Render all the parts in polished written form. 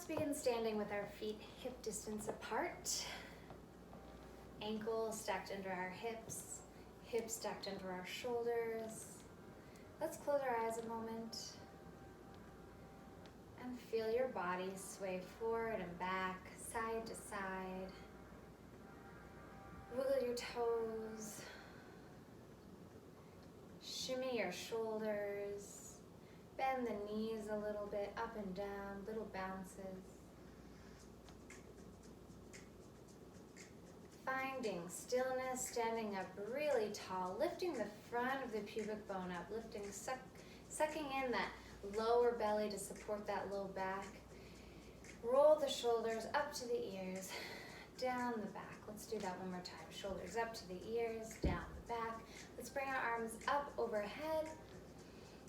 let's begin standing with our feet hip distance apart. Ankles stacked under our hips, hips stacked under our shoulders. Let's close our eyes a moment and feel your body sway forward and back, side to side. Wiggle your toes. Shimmy your shoulders. Bend the knees a little bit, up and down, little bounces. Finding stillness, standing up really tall, lifting the front of the pubic bone up, sucking in that lower belly to support that low back. Roll the shoulders up to the ears, down the back. Let's do that one more time. Shoulders up to the ears, down the back. Let's bring our arms up overhead,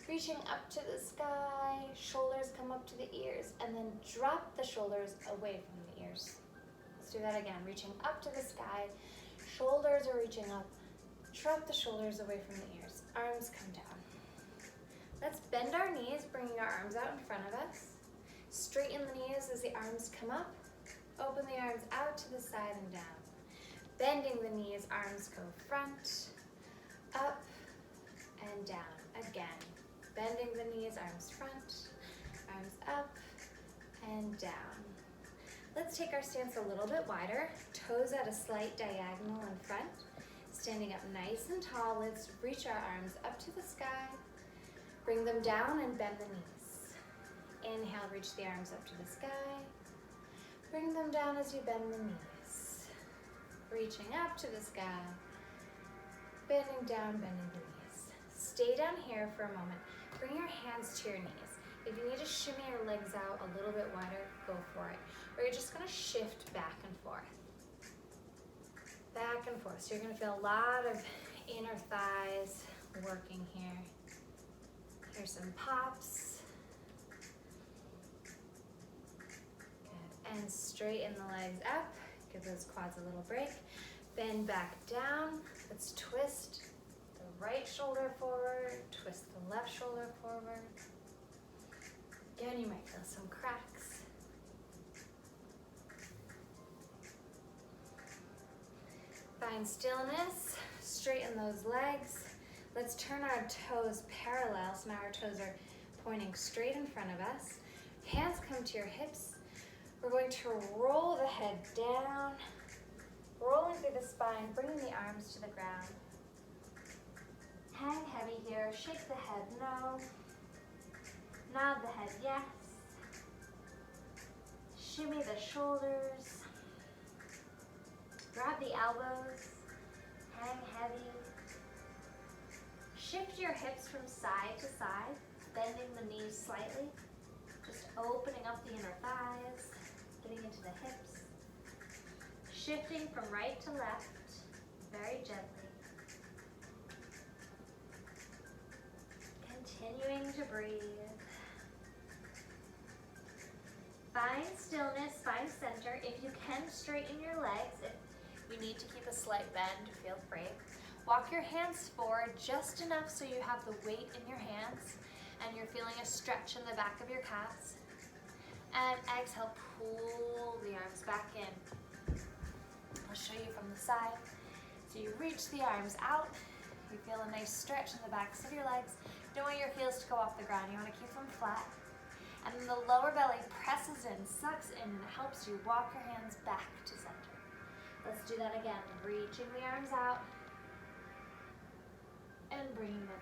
reaching up to the sky. Shoulders come up to the ears, and then drop the shoulders away from the ears. Let's do that again. Reaching up to the sky. Shoulders are reaching up. Drop the shoulders away from the ears. Arms come down. Let's bend our knees, bringing our arms out in front of us. Straighten the knees as the arms come up. Open the arms out to the side and down. Bending the knees, arms go front, up, and down. Again, bending the knees, arms front, arms up, and down. Let's take our stance a little bit wider. Toes at a slight diagonal in front. Standing up nice and tall, let's reach our arms up to the sky. Bring them down and bend the knees. Inhale, reach the arms up to the sky. Bring them down as you bend the knees. Reaching up to the sky. Bending down, bending the knees. Stay down here for a moment. Bring your hands to your knees. If you need to shimmy your legs out a little bit wider, go for it. Or you're just gonna shift back and forth. Back and forth. So you're gonna feel a lot of inner thighs working here. Here's some pops. Good. And straighten the legs up. Give those quads a little break. Bend back down. Let's twist the right shoulder forward. Twist the left shoulder forward. Again, you might feel some cracks. Find stillness. Straighten those legs. Let's turn our toes parallel, so now our toes are pointing straight in front of us. Hands come to your hips. We're going to roll the head down, rolling through the spine, bringing the arms to the ground. Hang heavy here, shake the head no, nod the head yes. Shimmy the shoulders, grab the elbows, hang heavy. Shift your hips from side to side, bending the knees slightly, just opening up the inner thighs, getting into the hips. Shifting from right to left, very gently. Continuing to breathe. Find stillness, find center. If you can, straighten your legs. If you need to keep a slight bend, feel free. Walk your hands forward just enough so you have the weight in your hands and you're feeling a stretch in the back of your calves. And exhale, pull the arms back in. I'll show you from the side. So you reach the arms out. You feel a nice stretch in the backs of your legs. You don't want your heels to go off the ground. You want to keep them flat. And then the lower belly presses in, sucks in, and it helps you walk your hands back to center. Let's do that again. Reaching the arms out. And bringing them in.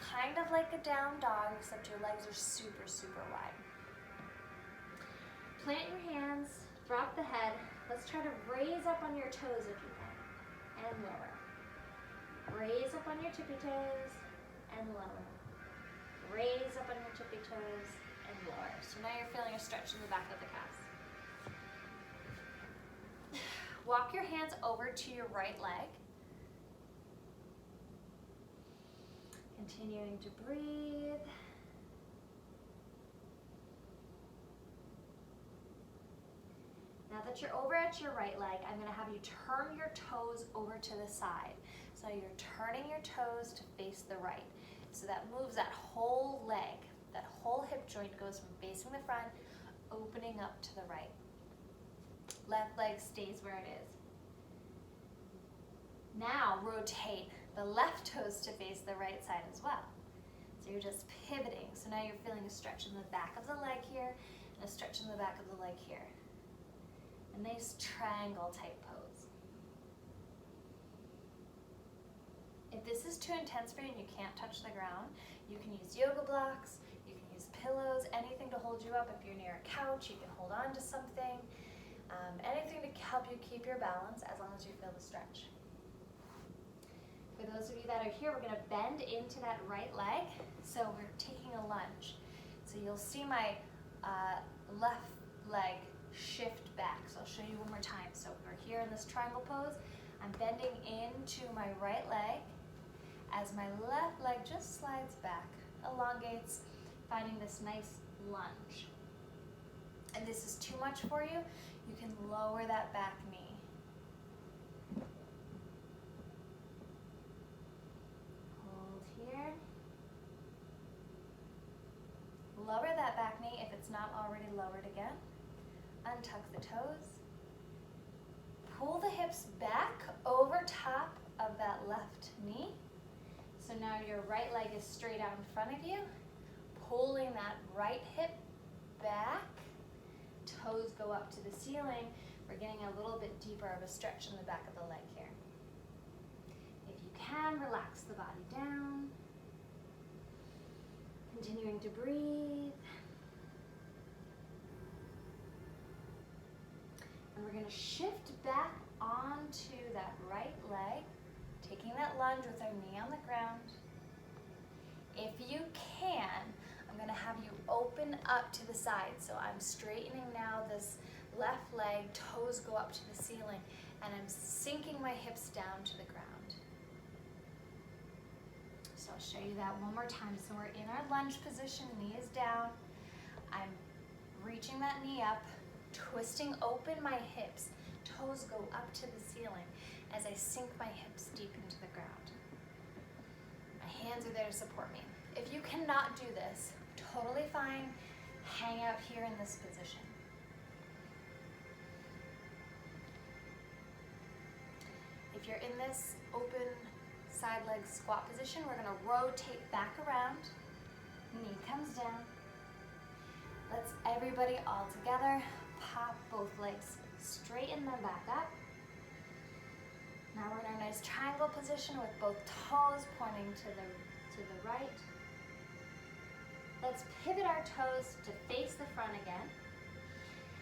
Kind of like a down dog, except your legs are super, super wide. Plant your hands, drop the head. Let's try to raise up on your toes if you can, and lower. Raise up on your tippy toes, and lower. Raise up on your tippy toes, and lower. So now you're feeling a stretch in the back of the calves. Walk your hands over to your right leg. Continuing to breathe. Now that you're over at your right leg, I'm going to have you turn your toes over to the side. So you're turning your toes to face the right. So that moves that whole leg, that whole hip joint goes from facing the front, open opening up to the right. Left leg stays where it is. Now rotate the left toes to face the right side as well. So you're just pivoting. So now you're feeling a stretch in the back of the leg here and a stretch in the back of the leg here. A nice triangle type pose. If this is too intense for you and you can't touch the ground, you can use yoga blocks, you can use pillows, anything to hold you up. If you're near a couch, you can hold on to something. Anything to help you keep your balance as long as you feel the stretch. For those of you that are here, we're going to bend into that right leg. So we're taking a lunge. So you'll see my left leg shift back. So I'll show you one more time. So we're here in this triangle pose. I'm bending into my right leg as my left leg just slides back, elongates, finding this nice lunge. And this is too much for you, you can lower that back knee. Here. Lower that back knee if it's not already lowered again. Untuck the toes. Pull the hips back over top of that left knee. So now your right leg is straight out in front of you. Pulling that right hip back. Toes go up to the ceiling. We're getting a little bit deeper of a stretch in the back of the leg here. If you can, relax the body down. Continuing to breathe. And we're going to shift back onto that right leg, taking that lunge with our knee on the ground. If you can, I'm going to have you open up to the side. So I'm straightening now this left leg, toes go up to the ceiling, and I'm sinking my hips down to the ground. So I'll show you that one more time. So we're in our lunge position, knee is down. I'm reaching that knee up, twisting open my hips. Toes go up to the ceiling as I sink my hips deep into the ground. My hands are there to support me. If you cannot do this, totally fine. Hang out here in this position. If you're in this open side leg squat position, we're going to rotate back around. Knee comes down. Let's everybody all together pop both legs, straighten them back up. Now we're in our nice triangle position with both toes pointing to the right. Let's pivot our toes to face the front again.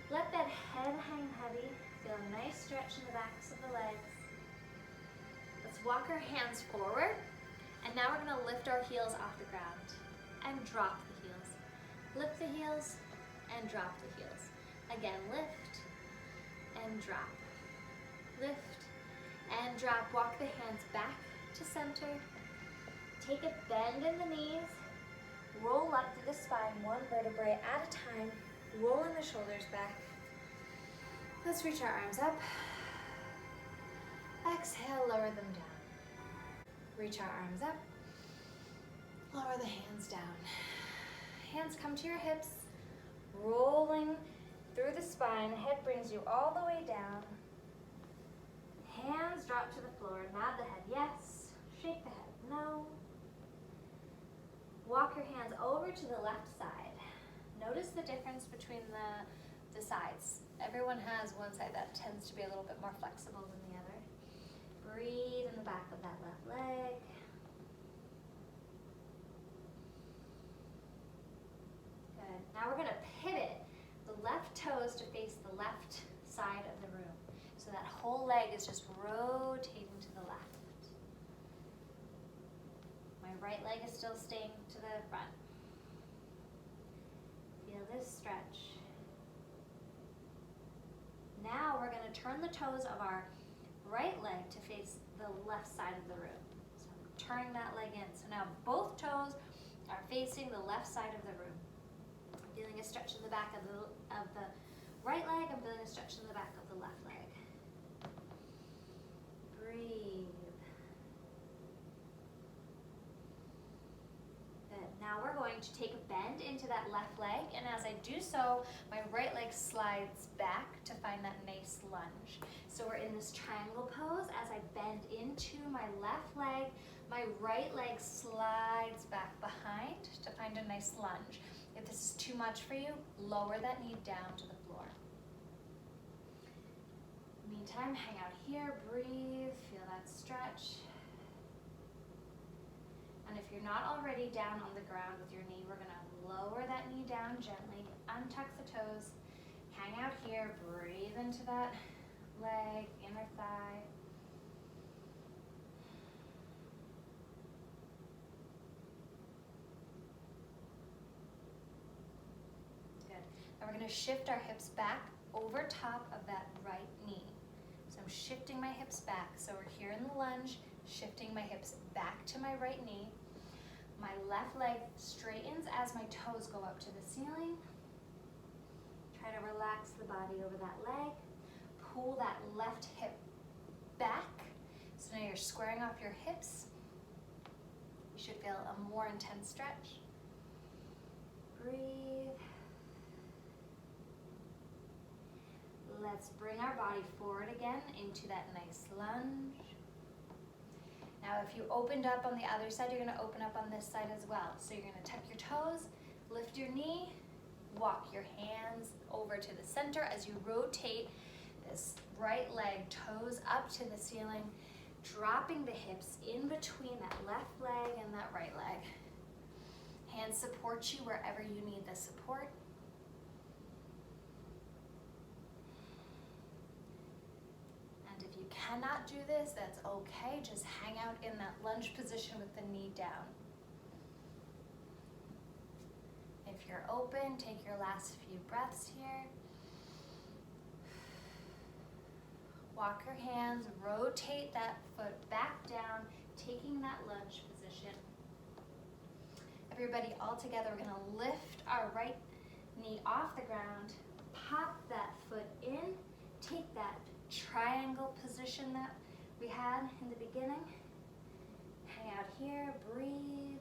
Let that head hang heavy. Feel a nice stretch in the backs of the legs. Let's walk our hands forward. And now we're going to lift our heels off the ground and drop the heels. Lift the heels and drop the heels. Again, lift and drop. Lift and drop. Walk the hands back to center. Take a bend in the knees. Roll up through the spine, one vertebrae at a time. Rolling the shoulders back. Let's reach our arms up. Exhale, lower them down. Reach our arms up. Lower the hands down. Hands come to your hips. Rolling through the spine. Head brings you all the way down. Hands drop to the floor. Nod the head yes. Shake the head no. Walk your hands over to the left side. Notice the difference between the sides. Everyone has one side that tends to be a little bit more flexible than the other. Breathe in the back of that left leg. Good. Now we're going to pivot the left toes to face the left side of the room. So that whole leg is just rotating to the left. My right leg is still staying to the front. Feel this stretch. Now we're going to turn the toes of our right leg to face the left side of the room. So I'm turning that leg in. So now both toes are facing the left side of the room. I'm feeling a stretch in the back of the right leg. I'm feeling a stretch in the back of the left leg. Breathe. Good. Now we're going to take a bend into that left leg, and as I do so, my right leg slides back to find that nice lunge. So we're in this triangle pose. As I bend into my left leg, my right leg slides back behind to find a nice lunge. If this is too much for you, lower that knee down to the floor. Meantime, hang out here, breathe, feel that stretch. And if you're not already down on the ground with your knee, we're gonna lower that knee down gently, untuck the toes, hang out here, breathe into that leg, inner thigh. Good. Now we're gonna shift our hips back over top of that right knee. So I'm shifting my hips back. So we're here in the lunge, shifting my hips back to my right knee. My left leg straightens as my toes go up to the ceiling. Try to relax the body over that leg. Pull that left hip back. So now you're squaring off your hips. You should feel a more intense stretch. Breathe. Let's bring our body forward again into that nice lunge. Now if you opened up on the other side, you're gonna open up on this side as well. So you're gonna tuck your toes, lift your knee, walk your hands over to the center as you rotate this right leg, toes up to the ceiling, dropping the hips in between that left leg and that right leg. Hands support you wherever you need the support. If you cannot do this, that's okay. Just hang out in that lunge position with the knee down. If you're open, take your last few breaths here. Walk your hands, rotate that foot back down, taking that lunge position. Everybody all together, we're gonna lift our right knee off the ground, pop that foot in, take that triangle position that we had in the beginning. Hang out here, breathe.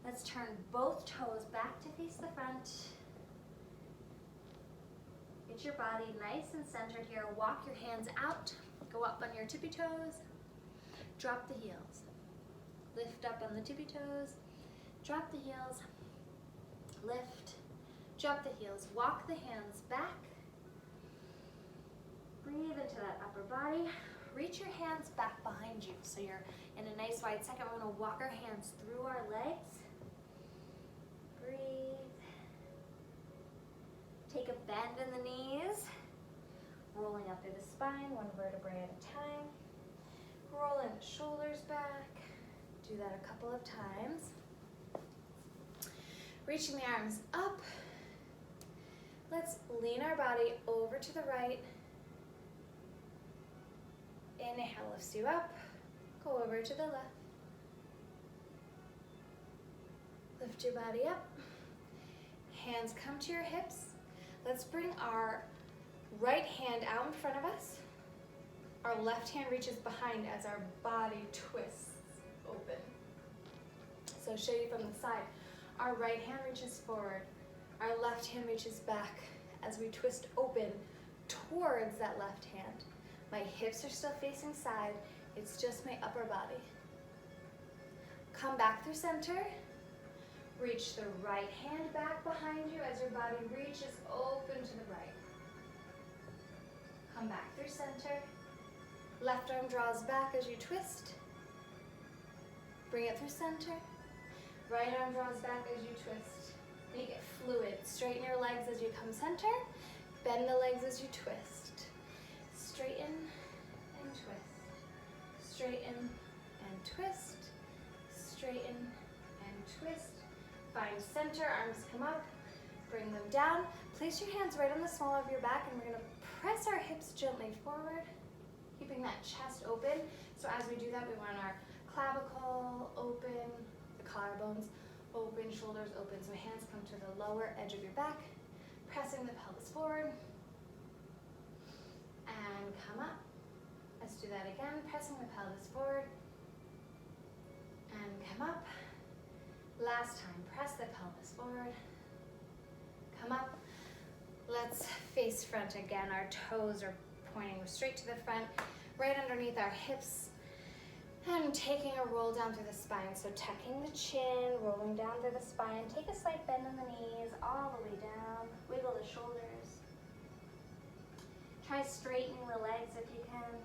Let's turn both toes back to face the front. Get your body nice and centered here. Walk your hands out, go up on your tippy toes, drop the heels. Lift up on the tippy toes, drop the heels, lift, drop the heels. Walk the hands back. Breathe into that upper body. Reach your hands back behind you. So you're in a nice wide second. We're gonna walk our hands through our legs. Breathe. Take a bend in the knees. Rolling up through the spine, one vertebrae at a time. Rolling the shoulders back. Do that a couple of times. Reaching the arms up. Let's lean our body over to the right. Inhale lifts you up, go over to the left. Lift your body up. Hands come to your hips. Let's bring our right hand out in front of us. Our left hand reaches behind as our body twists open. So show you from the side. Our right hand reaches forward. Our left hand reaches back as we twist open towards that left hand. My hips are still facing side. It's just my upper body. Come back through center. Reach the right hand back behind you as your body reaches open to the right. Come back through center. Left arm draws back as you twist. Bring it through center. Right arm draws back as you twist. Make it fluid. Straighten your legs as you come center. Bend the legs as you twist. Straighten and twist. Straighten and twist. Straighten and twist. Find center, arms come up. Bring them down. Place your hands right on the small of your back and we're going to press our hips gently forward, keeping that chest open. So as we do that, we want our clavicle open, the collarbones open, shoulders open. So hands come to the lower edge of your back, pressing the pelvis forward. And come up. Let's do that again, pressing the pelvis forward. And come up. Last time, press the pelvis forward. Come up. Let's face front again. Our toes are pointing straight to the front, right underneath our hips, and taking a roll down through the spine. So tucking the chin, rolling down through the spine. Take a slight bend in the knees, all the way down. Wiggle the shoulders. Try straightening the legs if you can.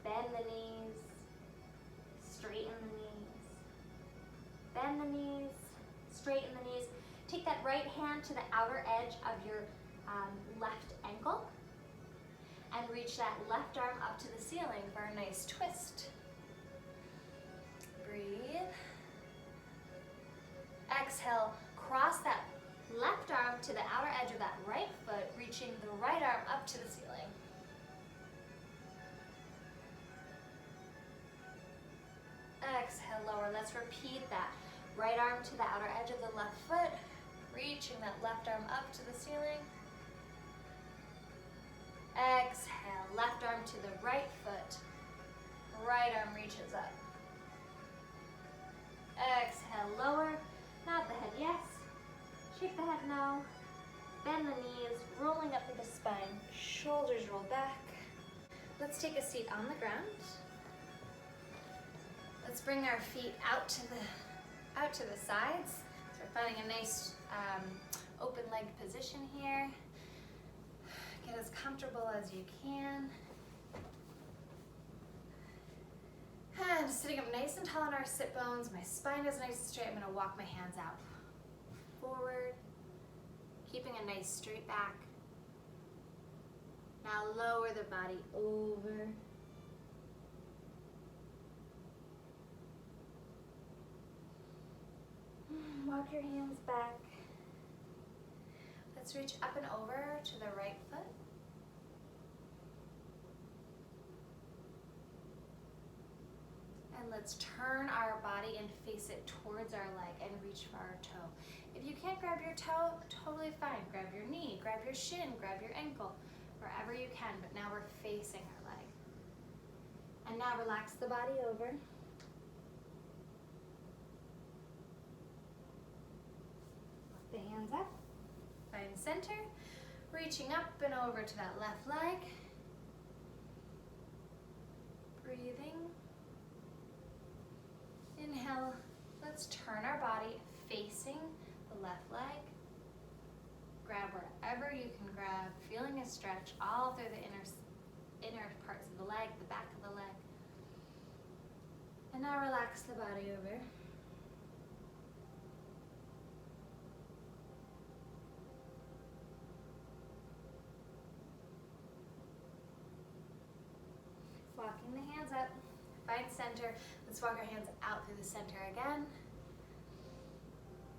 Bend the knees, straighten the knees. Bend the knees, straighten the knees. Take that right hand to the outer edge of your left ankle and reach that left arm up to the ceiling for a nice twist. Breathe. Exhale, cross that left arm to the outer edge of that right foot, reaching the right arm up to the ceiling. Exhale, lower. Let's repeat that. Right arm to the outer edge of the left foot, reaching that left arm up to the ceiling. Exhale, left arm to the right foot, right arm reaches up. Exhale, lower, nod the head yes, shake the head no, bend the knees, rolling up through the spine, shoulders roll back. Let's take a seat on the ground. Let's bring our feet out to the sides. So we're finding a nice open leg position here. Get as comfortable as you can. And sitting up nice and tall on our sit bones. My spine is nice and straight. I'm going to walk my hands out. Forward, keeping a nice straight back. Now lower the body over. Walk your hands back. Let's reach up and over to the right foot. And let's turn our body and face it towards our leg and reach for our toe. If you can't grab your toe, totally fine. Grab your knee, grab your shin, grab your ankle, wherever you can, but now we're facing our leg. And now relax the body over. The hands up, find center, reaching up and over to that left leg. Breathing. Inhale, let's turn our body facing the left leg. Grab wherever you can grab, feeling a stretch all through the inner parts of the leg, the back of the leg. And now relax the body over. Walking the hands up, find center. Let's walk our hands out through the center again.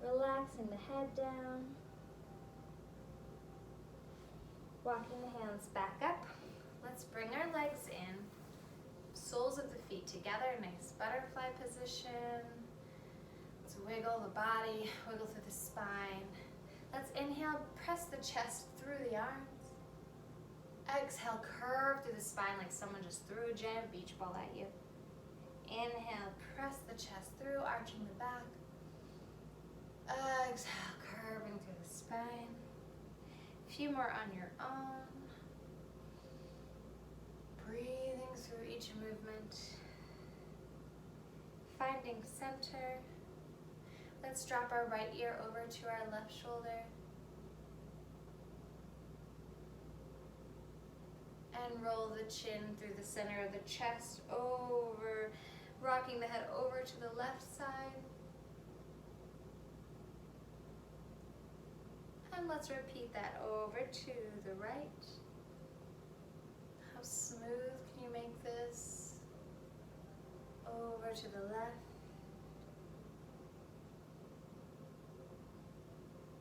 Relaxing the head down. Walking the hands back up. Let's bring our legs in. Soles of the feet together, nice butterfly position. Let's wiggle the body, wiggle through the spine. Let's inhale, press the chest through the arms. Exhale, curve through the spine like someone just threw a giant beach ball at you. Inhale, press the chest through, arching the back. Exhale, curving through the spine. A few more on your own. Breathing through each movement. Finding center. Let's drop our right ear over to our left shoulder. And roll the chin through the center of the chest, over, rocking the head over to the left side. And let's repeat that over to the right. How smooth can you make this? Over to the left.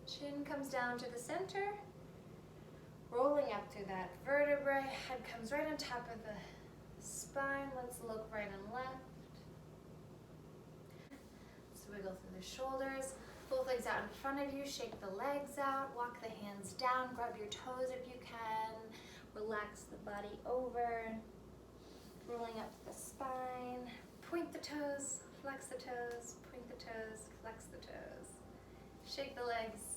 Chin comes down to the center. Rolling up through that vertebrae, head comes right on top of the spine. Let's look right and left. Let's wiggle through the shoulders. Both legs out in front of you, shake the legs out, walk the hands down, grab your toes if you can. Relax the body over, rolling up the spine. Point the toes, flex the toes, point the toes, flex the toes. Shake the legs.